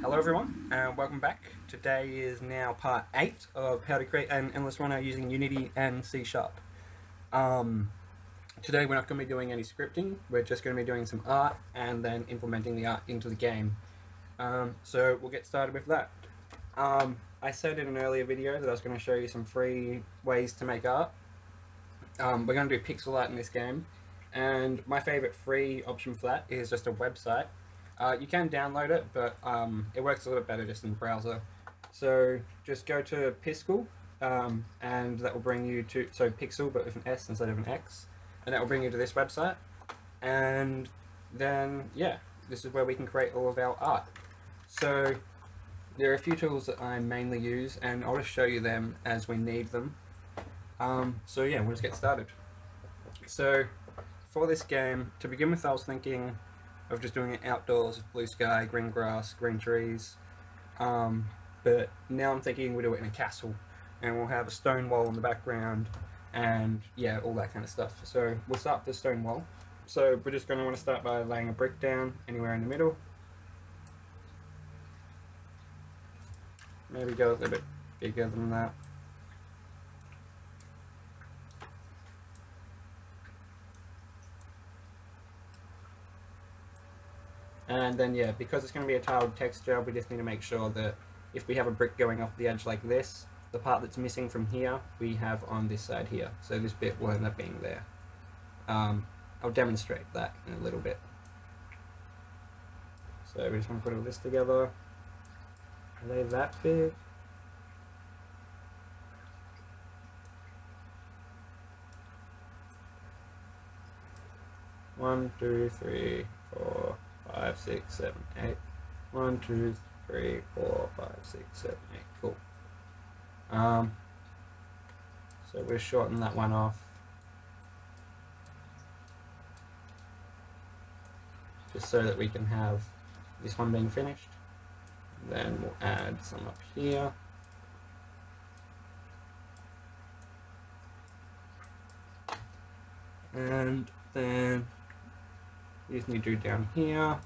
Hello everyone and welcome back. Today is now part 8 of how to create an endless runner using Unity and C#. Today we're not going to be doing any scripting, we're just going to be doing some art and then implementing the art into the game. So we'll get started with that. I said in an earlier video that I was going to show you some free ways to make art. We're going to do pixel art in this game, and my favourite free option for that is just a website. You can download it, but it works a little bit better just in the browser. So just go to Piskel, and that will bring you to, so Pixel but with an S instead of an X, and that will bring you to this website. And then, yeah, this is where we can create all of our art. So there are a few tools that I mainly use, and I'll just show you them as we need them. So yeah, we'll just get started. So for this game, to begin with, I was thinking of just doing it outdoors with blue sky, green grass, green trees. But now I'm thinking we'll do it in a castle, and we'll have a stone wall in the background, and yeah, all that kind of stuff. So we'll start with the stone wall. So we're just going to want to start by laying a brick down anywhere in the middle. Maybe go a little bit bigger than that. And then, yeah, because it's going to be a tiled texture, we just need to make sure that if we have a brick going off the edge like this, the part that's missing from here, we have on this side here. So this bit will end up being there. I'll demonstrate that in a little bit. So we just want to put all this together. Lay that bit. One, two, three, 4, 5, 6, 7, 8. 1, 2, 3, 4, 5, 6, 7, 8. Cool. So we'll shorten that one off. Just so that we can have this one being finished. Then we'll add some up here. And then you just need to do down here.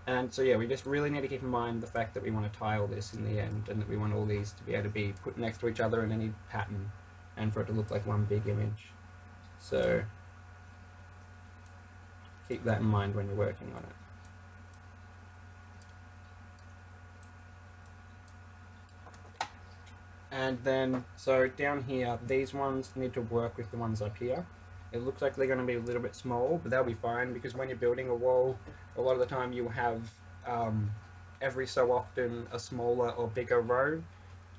And so yeah, we just really need to keep in mind the fact that we want to tile this in the end, and that we want all these to be able to be put next to each other in any pattern, and for it to look like one big image. So keep that in mind when you're working on it. And then, so down here, these ones need to work with the ones up here. It looks like they're going to be a little bit small, but they'll be fine, because when you're building a wall, a lot of the time you have every so often a smaller or bigger row,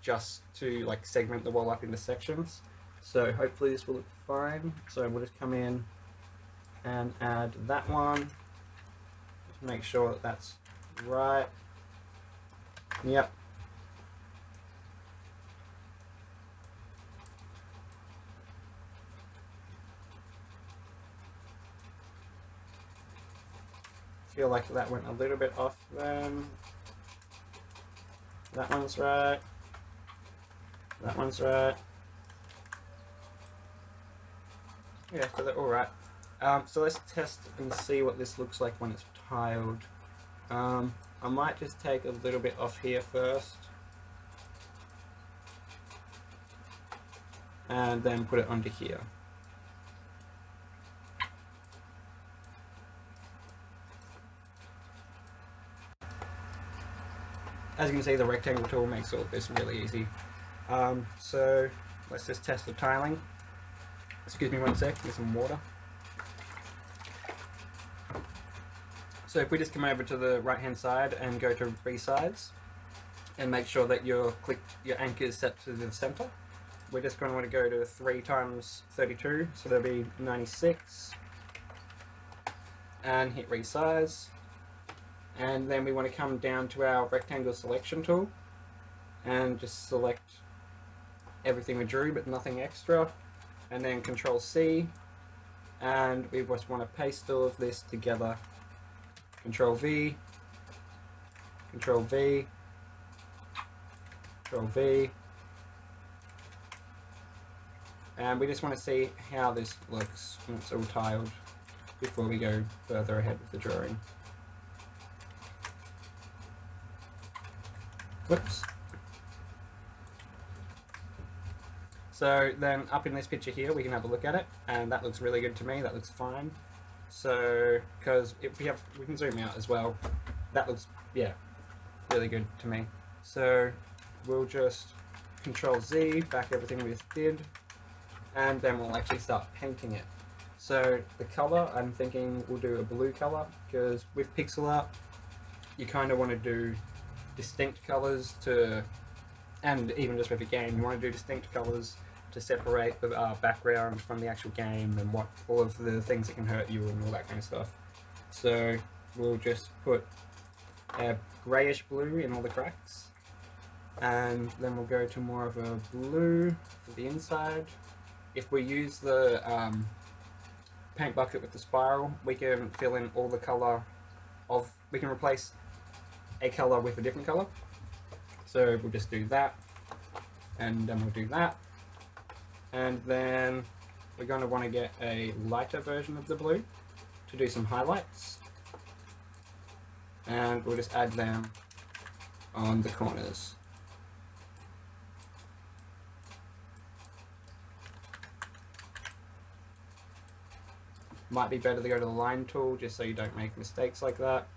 just to like segment the wall up into sections. So hopefully this will look fine. So we'll just come in and add that one. Just make sure that that's right. Yep. Feel like that went a little bit off then. That one's right. That one's right. Yeah, so they're all right. So let's test and see what this looks like when it's tiled. I might just take a little bit off here first, and then put it onto here. As you can see, the rectangle tool makes all of this really easy. So let's just test the tiling. Excuse me one sec, get some water. So if we just come over to the right hand side and go to resize, and make sure that your anchor is set to the center, we're just going to want to go to 3 times 32, so there'll be 96, and hit resize. And then we want to come down to our rectangle selection tool and just select everything we drew but nothing extra, and then Control C, and we just want to paste all of this together. Control V, Control V, Control V, and we just want to see how this looks when it's all tiled before we go further ahead with the drawing. Whoops. So then up in this picture here, we can have a look at it, and that looks really good to me. That looks fine. So, because if we can zoom out as well. That looks, yeah, really good to me. So we'll just Control Z, back everything we just did, and then we'll actually start painting it. So the color, I'm thinking we'll do a blue color, because with pixel art, you kind of want to do distinct colors to, and even just with a game, you want to do distinct colors to separate the background from the actual game and what all of the things that can hurt you and all that kind of stuff. So we'll just put a greyish blue in all the cracks, and then we'll go to more of a blue for the inside. If we use the paint bucket with the spiral, we can fill in all the colour of, we can replace a colour with a different colour. So we'll just do that, and then we'll do that, and then we're going to want to get a lighter version of the blue to do some highlights, and we'll just add them on the corners. Might be better to go to the line tool just so you don't make mistakes like that.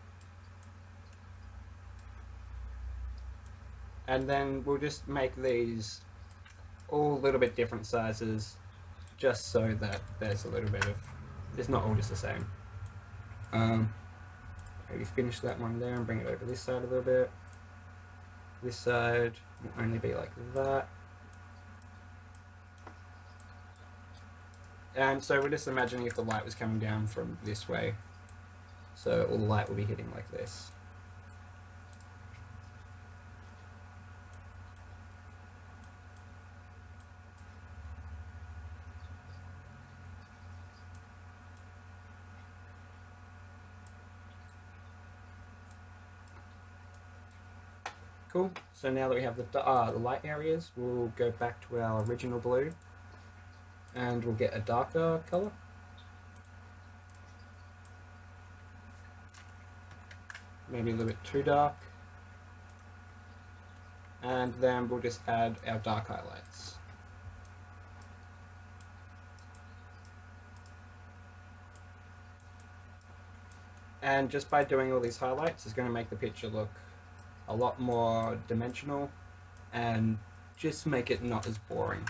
And then we'll just make these all a little bit different sizes, just so that there's a little bit of, it's not all just the same. Maybe finish that one there and bring it over this side a little bit. This side will only be like that. And so we're just imagining if the light was coming down from this way, so all the light will be hitting like this. Cool. So now that we have the light areas, we'll go back to our original blue, and we'll get a darker color. Maybe a little bit too dark. And then we'll just add our dark highlights. And just by doing all these highlights, it's going to make the picture look a lot more dimensional and just make it not as boring.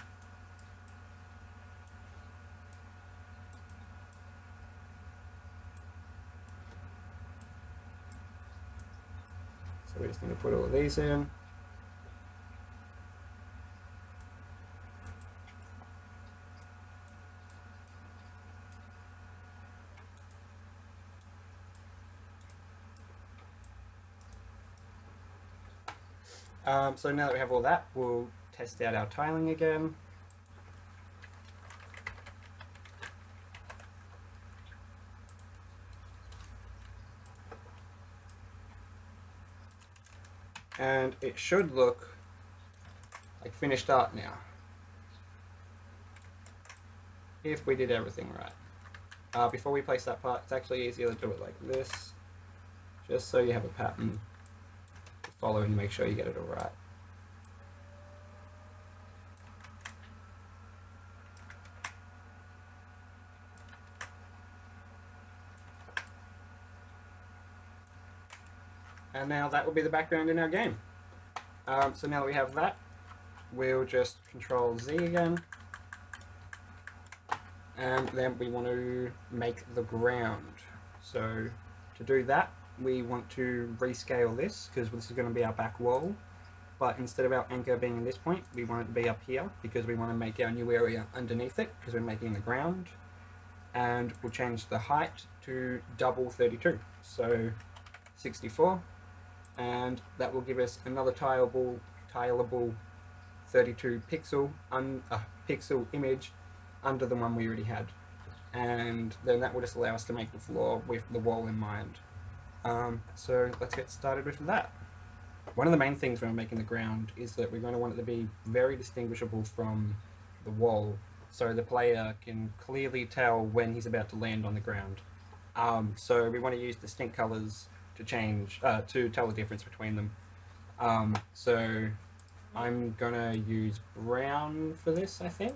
So we're just going to put all of these in. So now that we have all that, we'll test out our tiling again. And it should look like finished art now, if we did everything right. Before we place that part, it's actually easier to do it like this, just so you have a pattern to follow and make sure you get it all right. And now that will be the background in our game. So now that we have that, we'll just Control Z again. And then we want to make the ground. So to do that, we want to rescale this, because this is going to be our back wall. But instead of our anchor being in this point, we want it to be up here, because we want to make our new area underneath it, because we're making the ground. And we'll change the height to double 32, so 64. And that will give us another tileable 32 pixel pixel image under the one we already had, and then that will just allow us to make the floor with the wall in mind. So let's get started with that. One of the main things when we're making the ground is that we're going to want it to be very distinguishable from the wall, so the player can clearly tell when he's about to land on the ground. So we want to use distinct colours to change, to tell the difference between them. So I'm gonna use brown for this, I think.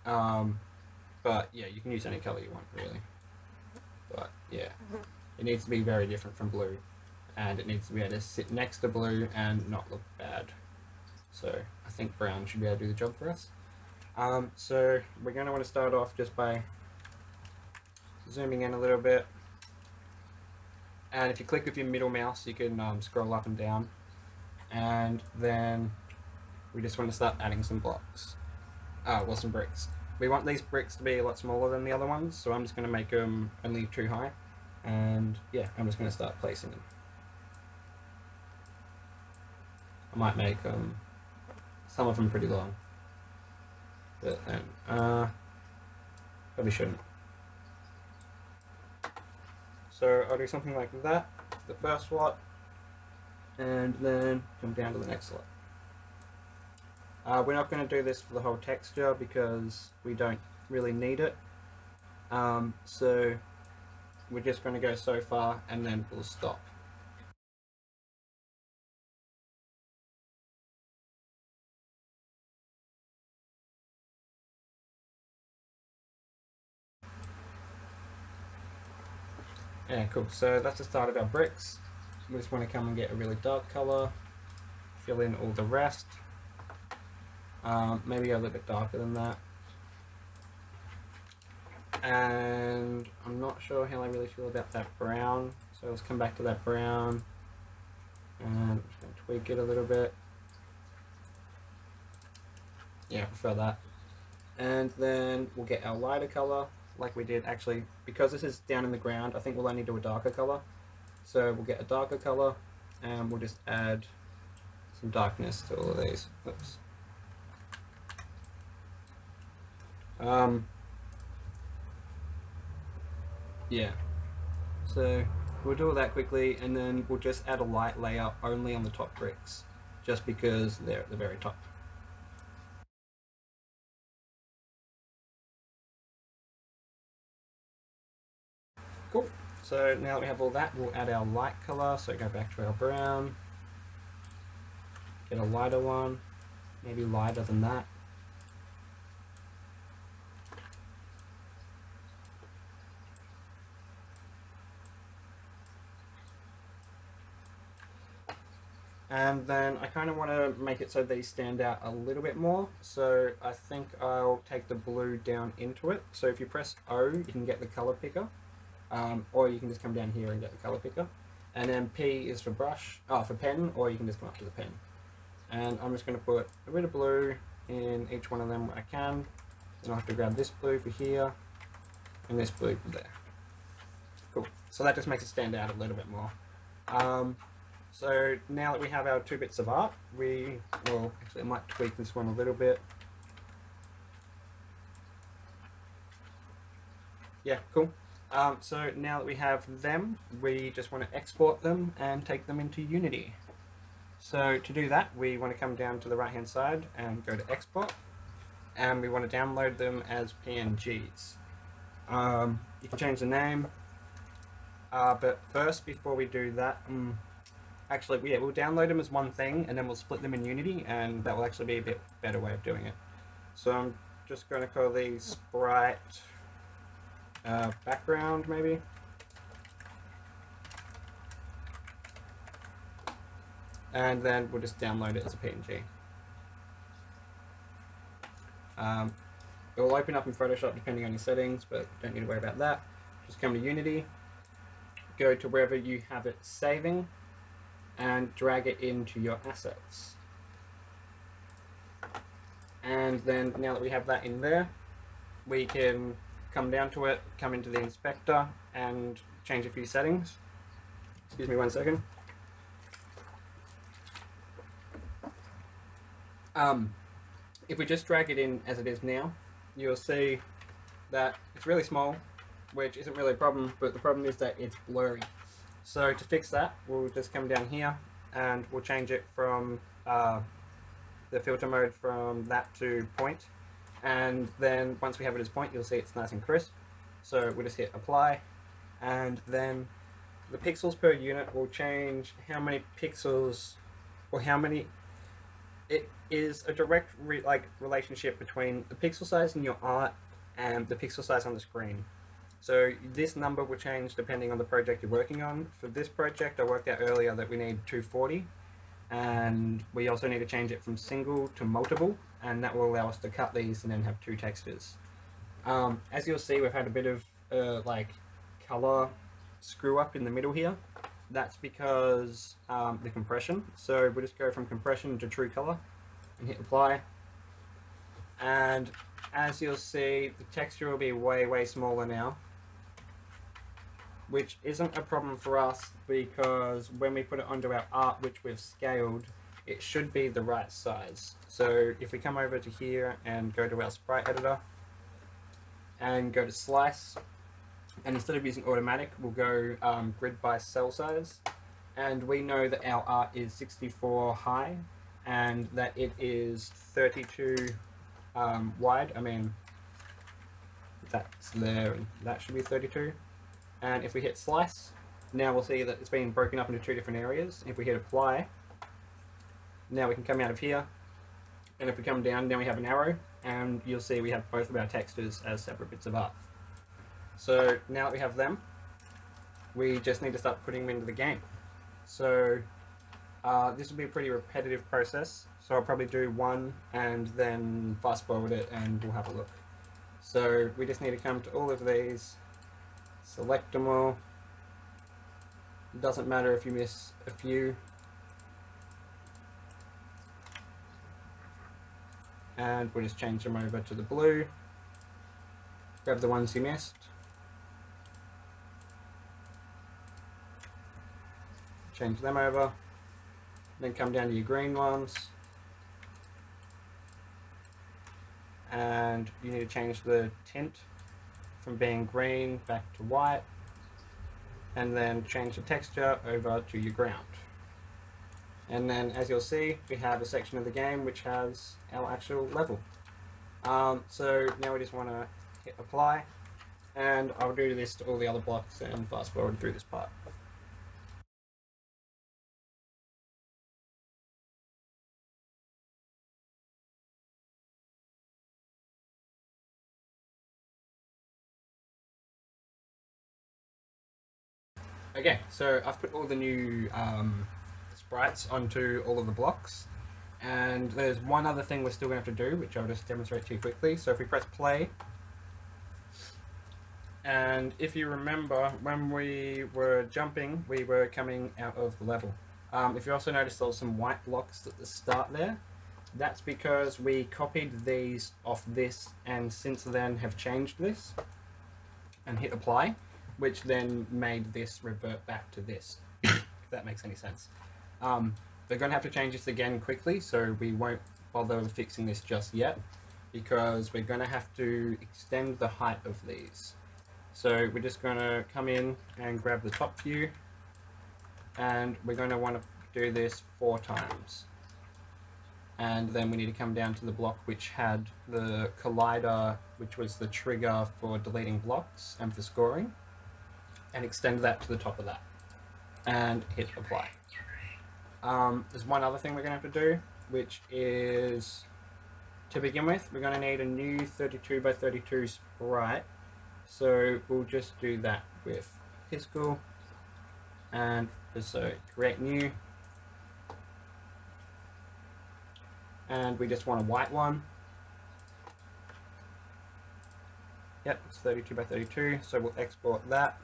But yeah, you can use any color you want, really. But yeah, it needs to be very different from blue, and it needs to be able to sit next to blue and not look bad. So I think brown should be able to do the job for us. So we're going to want to start off just by zooming in a little bit. And if you click with your middle mouse, you can scroll up and down. And then we just want to start adding some blocks. Well, some bricks. We want these bricks to be a lot smaller than the other ones, so I'm just going to make them only 2 high. And yeah, I'm just going to start placing them. I might make some of them pretty long. But then, probably shouldn't. So I'll do something like that, the first lot, and then come down to the next lot. We're not going to do this for the whole texture because we don't really need it. So we're just going to go so far and then we'll stop. Yeah, cool. So that's the start of our bricks. We just want to come and get a really dark color, fill in all the rest. Maybe a little bit darker than that. And I'm not sure how I really feel about that brown, so let's come back to that brown. And I'm just going to tweak it a little bit. Yeah, I prefer that. And then we'll get our lighter color, like we did actually, because this is down in the ground, I think we'll only do a darker color. So we'll get a darker color, and we'll just add some darkness to all of these. Oops. Yeah, so we'll do all that quickly, and then we'll just add a light layer only on the top bricks, just because they're at the very top. Cool. So now that we have all that, we'll add our light color. So go back to our brown, get a lighter one, maybe lighter than that. And then I kind of want to make it so these stand out a little bit more. So I think I'll take the blue down into it. So if you press O, you can get the color picker. Or you can just come down here and get the color picker. And then P is for brush, for pen, or you can just come up to the pen. And I'm just going to put a bit of blue in each one of them where I can. Then I'll have to grab this blue for here, and this blue for there. Cool. So that just makes it stand out a little bit more. So now that we have our 2 bits of art, actually I might tweak this one a little bit. Yeah, cool. So now that we have them, we just want to export them and take them into Unity. So to do that, we want to come down to the right hand side and go to export, and we want to download them as PNGs. You can change the name, but first, before we do that, actually, yeah, we'll download them as one thing, and then we'll split them in Unity, and that will actually be a bit better way of doing it. So I'm just going to call these sprite background, maybe. And then we'll just download it as a PNG. It will open up in Photoshop depending on your settings, but don't need to worry about that. Just come to Unity, go to wherever you have it saving, and drag it into your assets. And then now that we have that in there, we can come down to it, come into the inspector, and change a few settings. Excuse me 1 second. If we just drag it in as it is now, you'll see that it's really small, which isn't really a problem, but the problem is that it's blurry. So to fix that, we'll just come down here and we'll change it from the filter mode from that to point. And then once we have it as point, you'll see it's nice and crisp. So we'll just hit apply, and then the pixels per unit will change how many pixels, or how many. It is a direct relationship between the pixel size in your art and the pixel size on the screen. So this number will change depending on the project you're working on. For this project, I worked out earlier that we need 240, and we also need to change it from single to multiple, and that will allow us to cut these and then have 2 textures. As you'll see, we've had a bit of color screw up in the middle here. That's because the compression. So we'll just go from compression to true color and hit apply. And as you'll see, the texture will be way smaller now, which isn't a problem for us because when we put it onto our art, which we've scaled, it should be the right size. So if we come over to here and go to our sprite editor and go to slice, and instead of using automatic, we'll go grid by cell size, and we know that our art is 64 high and that it is 32 wide. I mean, that's there, and that should be 32. And if we hit slice, now we'll see that it's been broken up into 2 different areas. If we hit apply, now we can come out of here, and if we come down, now we have an arrow, and you'll see we have both of our textures as separate bits of art. So now that we have them, we just need to start putting them into the game. So this will be a pretty repetitive process, so I'll probably do one and then fast forward it and we'll have a look. So we just need to come to all of these, select them all. It doesn't matter if you miss a few. And we'll just change them over to the blue. Grab the ones you missed. Change them over. Then come down to your green ones. And you need to change the tint from being green back to white. And then change the texture over to your ground. And then, as you'll see, we have a section of the game which has our actual level. So now we just want to hit apply, and I'll do this to all the other blocks and fast forward through this part. Okay, so I've put all the new sprites onto all of the blocks, and there's one other thing we're still going to have to do, which I'll just demonstrate to you quickly. So if we press play, and if you remember, when we were jumping, we were coming out of the level. If you also notice there was some white blocks at the start there, that's because we copied these off this, and since then have changed this, and hit apply, which then made this revert back to this, if that makes any sense. They're going to have to change this again quickly, so we won't bother fixing this just yet, because we're going to have to extend the height of these. So we're just going to come in and grab the top view, and we're going to want to do this 4 times. And then we need to come down to the block which had the collider, which was the trigger for deleting blocks and for scoring, and extend that to the top of that, and hit apply. There's one other thing we're going to have to do, which is, to begin with, we're going to need a new 32 by 32 sprite. So we'll just do that with Piskel, and so create new, and we just want a white one. Yep, it's 32 by 32, so we'll export that.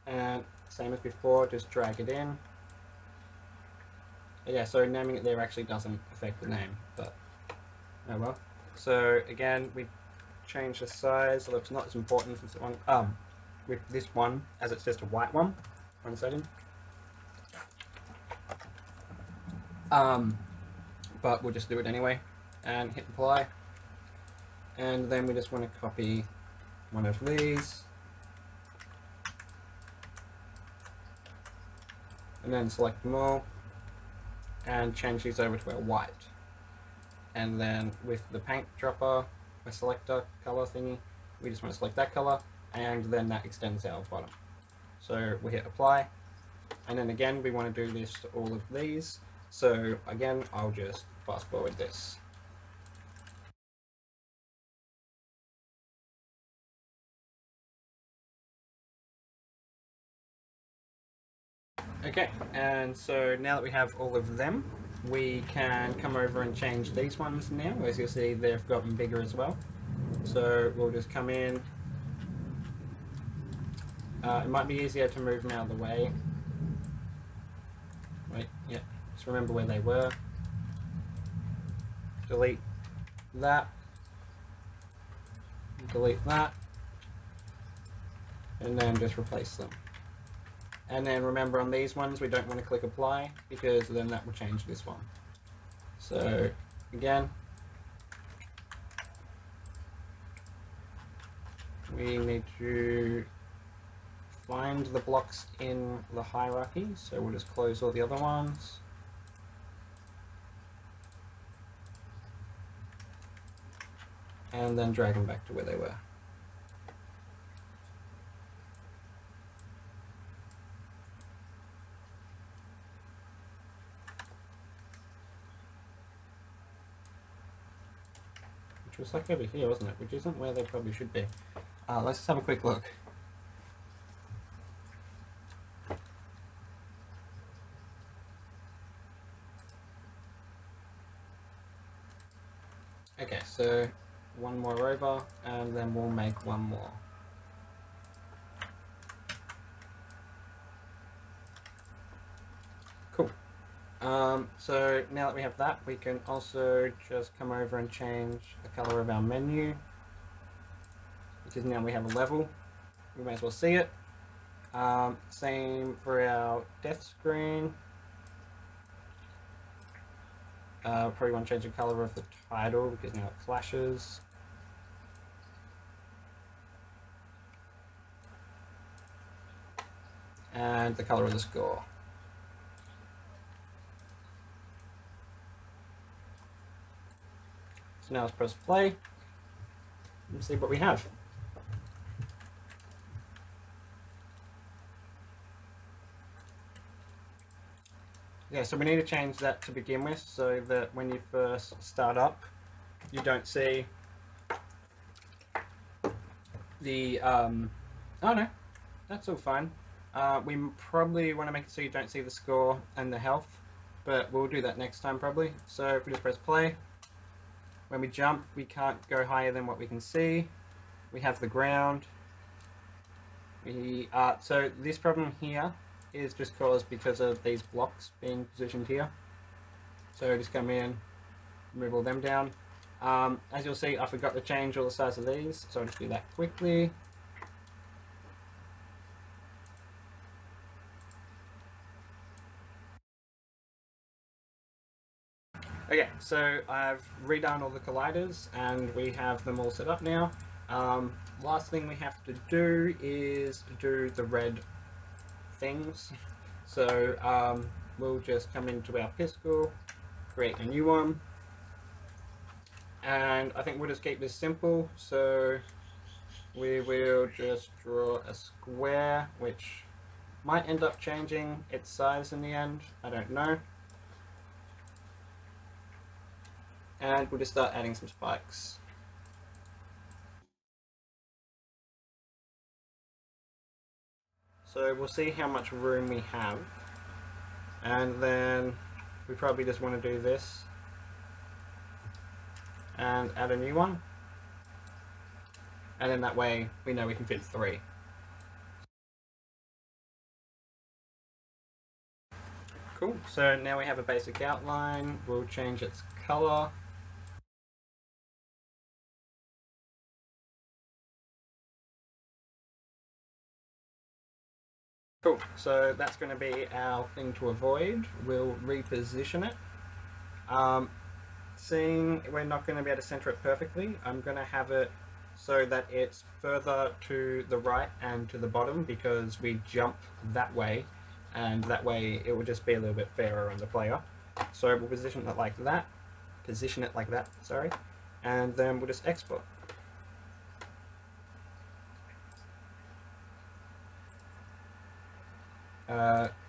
And same as before, just drag it in. Yeah, so naming it there actually doesn't affect the name, but oh well. So again, we change the size, although it's not as important as the one with this one, as it's just a white one. 1 second. But we'll just do it anyway, and hit apply. And then we just want to copy one of these, and then select them all, and change these over to our white. and then with the paint dropper, a selector color thingy, we just want to select that color, and then that extends our bottom. So we hit apply, and then again we want to do this to all of these. So again, I'll just fast forward this. Okay, and so now that we have all of them, we can come over and change these ones now. As you'll see, they've gotten bigger as well. So we'll just come in. It might be easier to move them out of the way. Wait, yeah, just remember where they were. Delete that. Delete that. And then just replace them. And then remember on these ones we don't want to click apply because then that will change this one. So again, we need to find the blocks in the hierarchy, so we'll just close all the other ones. And then drag them back to where they were. Which was like over here, wasn't it? Which isn't where they probably should be. Let's just have a quick look. Okay, so one more over, and then we'll make one more. Cool. So now that we have that, we can also just come over and change the color of our menu, because now we have a level. We may as well see it. Same for our death screen. Probably want to change the color of the title because now it flashes. And the color of the score. So now let's press play and see what we have. Yeah, so we need to change that to begin with so that when you first start up, you don't see the, oh no, that's all fine. We probably want to make it so you don't see the score and the health, but we'll do that next time probably. So if we just press play, when we jump, we can't go higher than what we can see. We have the ground. So this problem here is just caused because of these blocks being positioned here. So just come in, move all them down. As you'll see, I forgot to change all the size of these, so I'll just do that quickly. Okay, so I've redone all the colliders and we have them all set up now. Last thing we have to do is do the red things. So we'll just come into our Piskel, create a new one, and I think we'll just keep this simple. So we will just draw a square, which might end up changing its size in the end, I don't know. And we'll just start adding some spikes. So we'll see how much room we have, and then we probably just want to do this and add a new one, and then that way we know we can fit 3. Cool, so now we have a basic outline. We'll change its color. Cool, so that's going to be our thing to avoid. We'll reposition it. Seeing we're not going to be able to center it perfectly, I'm going to have it so that it's further to the right and to the bottom because we jump that way, and that way it will just be a little bit fairer on the player. So we'll position it like that. position it like that, sorry, and then we'll just export.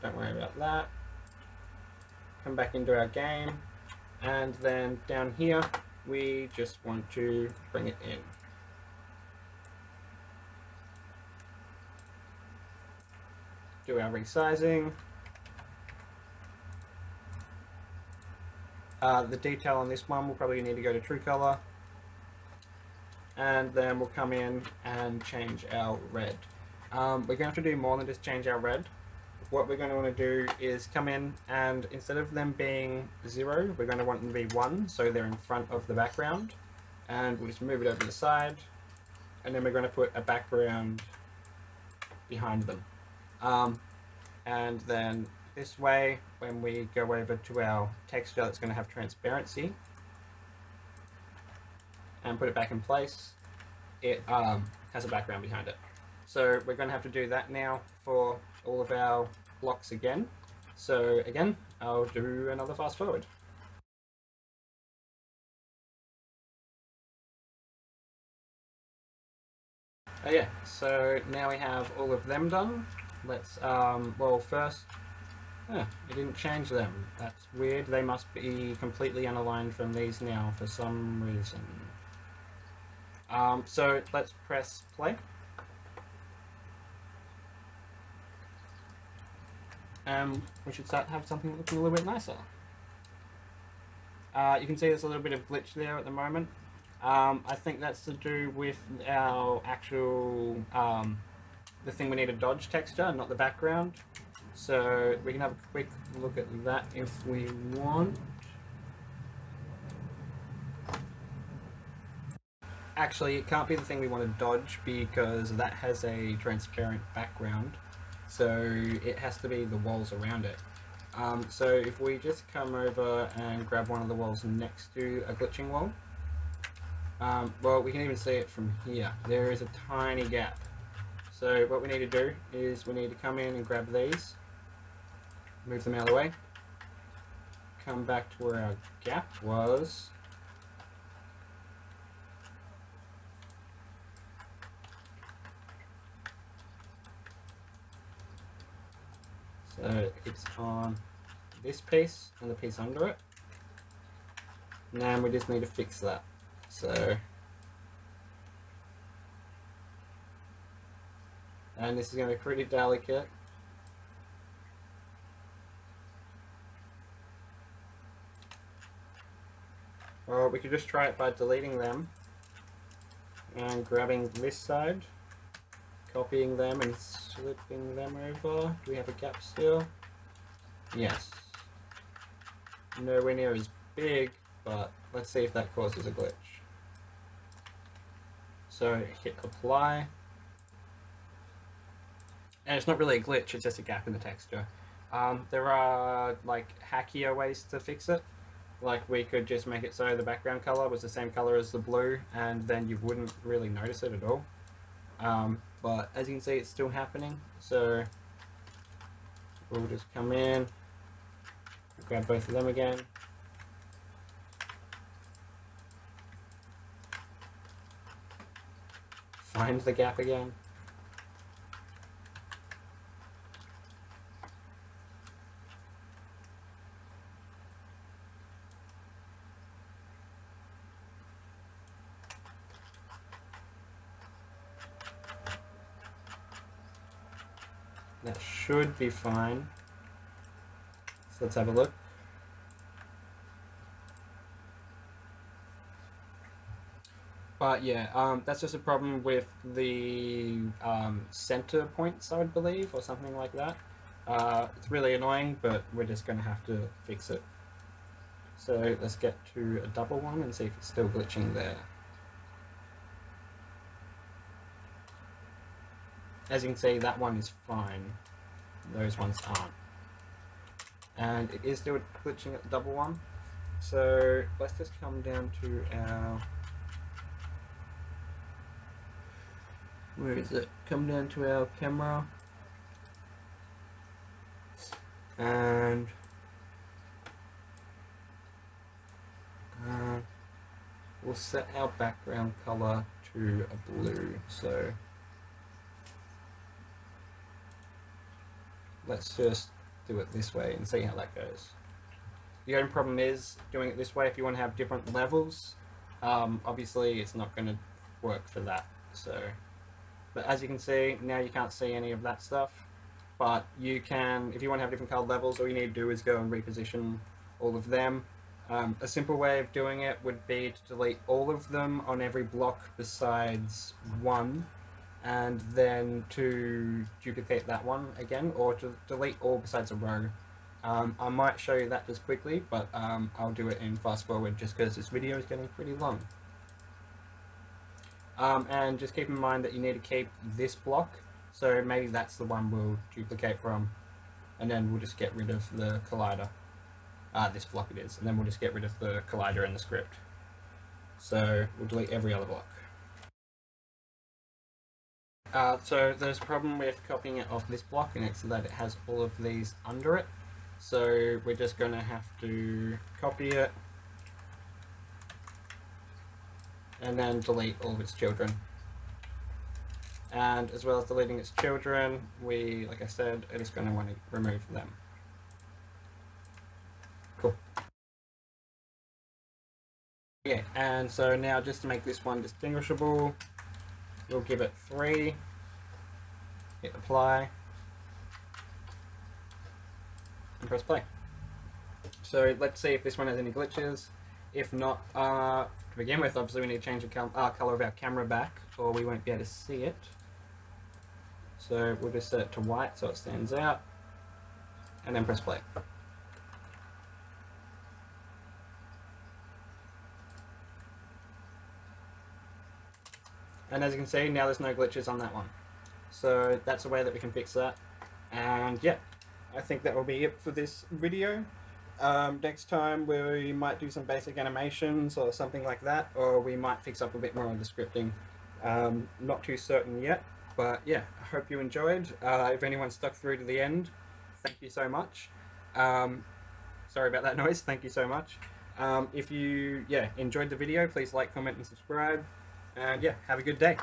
Don't worry about that. Come back into our game, and then down here we just want to bring it in. Do our resizing. The detail on this one will probably need to go to true color, and then we'll come in and change our red. We're going to have to do more than just change our red. What we're going to want to do is come in, and instead of them being 0, we're going to want them to be 1, so they're in front of the background, and we'll just move it over to the side, and then we're going to put a background behind them. And then this way, when we go over to our texture that's going to have transparency and put it back in place, it has a background behind it. So we're going to have to do that now for all of our blocks again. So again, I'll do another fast forward. Oh yeah, so now we have all of them done. Let's, well first, it didn't change them. That's weird. They must be completely unaligned from these now for some reason. So let's press play. We should start have something looking a little bit nicer. You can see there's a little bit of glitch there at the moment. I think that's to do with our actual, the thing we need to dodge texture, not the background. So we can have a quick look at that if we want. Actually, it can't be the thing we want to dodge because that has a transparent background. So it has to be the walls around it. So if we just come over and grab one of the walls next to a glitching wall, well, we can even see it from here. There is a tiny gap. So what we need to do is we need to come in and grab these, move them out of the way, come back to where our gap was, so it's on this piece and the piece under it. Now we just need to fix that. So, and this is going to be pretty delicate. Or we could just try it by deleting them and grabbing this side, copying them and slipping them over. Do we have a gap still? Yes. Nowhere near as big, but let's see if that causes a glitch. So hit apply. And it's not really a glitch, it's just a gap in the texture. There are like hackier ways to fix it. Like we could just make it so the background color was the same color as the blue and then you wouldn't really notice it at all. But as you can see, it's still happening. So we'll just come in, grab both of them again. Find the gap again. That should be fine. So let's have a look. But yeah, that's just a problem with the center points, I would believe, or something like that. It's really annoying, but we're just going to have to fix it. So let's get to a double one and see if it's still glitching there. As you can see, that one is fine. Those ones aren't. And it is still glitching at the double one. So let's just come down to our... Where is it? Come down to our camera. And... we'll set our background color to a blue. So let's just do it this way and see how that goes. The only problem is doing it this way, if you want to have different levels, obviously it's not going to work for that. So, but as you can see, now you can't see any of that stuff, but you can, if you want to have different color levels, all you need to do is go and reposition all of them. A simple way of doing it would be to delete all of them on every block besides one, and then to duplicate that one again, or to delete all besides a row. I might show you that just quickly, but I'll do it in fast forward just because this video is getting pretty long. And just keep in mind that you need to keep this block, so maybe that's the one we'll duplicate from, and then we'll just get rid of the collider. This block it is, and then we'll just get rid of the collider in the script. So we'll delete every other block. So there's a problem with copying it off this block, and it's that it has all of these under it. So we're just going to have to copy it and then delete all of its children. And as well as deleting its children, we, like I said, are just going to want to remove them. Cool. Yeah, and so now just to make this one distinguishable, we'll give it 3, hit apply, and press play. So let's see if this one has any glitches. If not, to begin with, obviously we need to change the color of our camera back, or we won't be able to see it. So we'll just set it to white so it stands out, and then press play. And as you can see, now there's no glitches on that one. So that's a way that we can fix that. And yeah, I think that will be it for this video. Next time we might do some basic animations or something like that, or we might fix up a bit more on the scripting. Not too certain yet, but yeah, I hope you enjoyed. If anyone stuck through to the end, thank you so much. Sorry about that noise, thank you so much. If you enjoyed the video, please like, comment and subscribe. And yeah, have a good day.